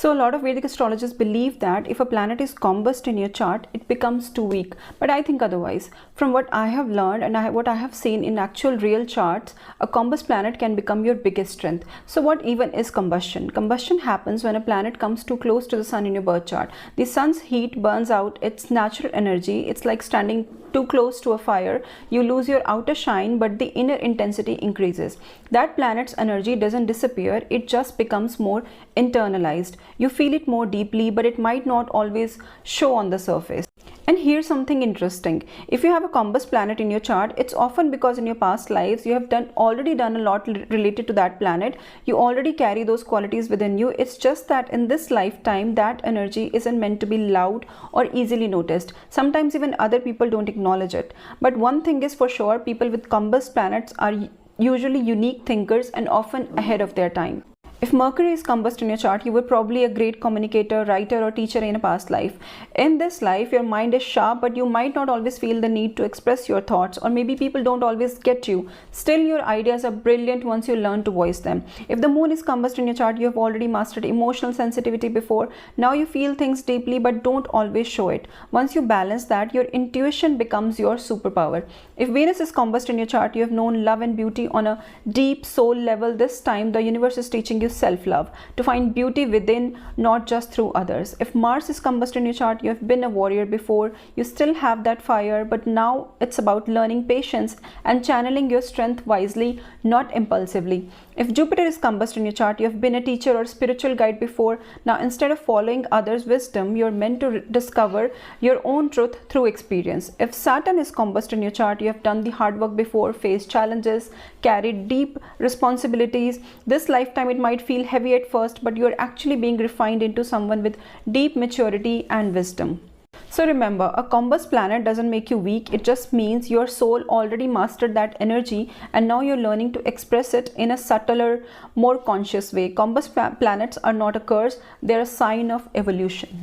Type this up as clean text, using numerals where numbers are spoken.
So a lot of Vedic astrologers believe that if a planet is combust in your chart, it becomes too weak. But I think otherwise. From what I have learned and what I have seen in actual real charts, a combust planet can become your biggest strength. So what even is combustion? Combustion happens when a planet comes too close to the sun in your birth chart. The sun's heat burns out its natural energy. It's like standing too close to a fire. You lose your outer shine, but the inner intensity increases. That planet's energy doesn't disappear, it just becomes more internalized. You feel it more deeply, but it might not always show on the surface. And here's something interesting. If you have a combust planet in your chart, it's often because in your past lives you have already done a lot related to that planet. You already carry those qualities within you. It's just that in this lifetime, that energy isn't meant to be loud or easily noticed. Sometimes even other people don't acknowledge it. But one thing is for sure, people with combust planets are usually unique thinkers and often ahead of their time. If Mercury is combust in your chart, you were probably a great communicator, writer, or teacher in a past life. In this life, your mind is sharp, but you might not always feel the need to express your thoughts, or maybe people don't always get you. Still, your ideas are brilliant once you learn to voice them. If the moon is combust in your chart, you have already mastered emotional sensitivity before. Now you feel things deeply, but don't always show it. Once you balance that, your intuition becomes your superpower. If Venus is combust in your chart, you have known love and beauty on a deep soul level. This time, the universe is teaching you self-love, to find beauty within, not just through others. If Mars is combust in your chart, you have been a warrior before. You still have that fire, but now it's about learning patience and channeling your strength wisely, not impulsively. If Jupiter is combust in your chart, you have been a teacher or spiritual guide before. Now instead of following others' wisdom, you're meant to discover your own truth through experience. If Saturn is combust in your chart, you have done the hard work before, faced challenges, carried deep responsibilities. This lifetime it might feel heavy at first, but you are actually being refined into someone with deep maturity and wisdom. So remember, a combust planet doesn't make you weak. It just means your soul already mastered that energy and now you're learning to express it in a subtler, more conscious way. Combust planets are not a curse, they're a sign of evolution.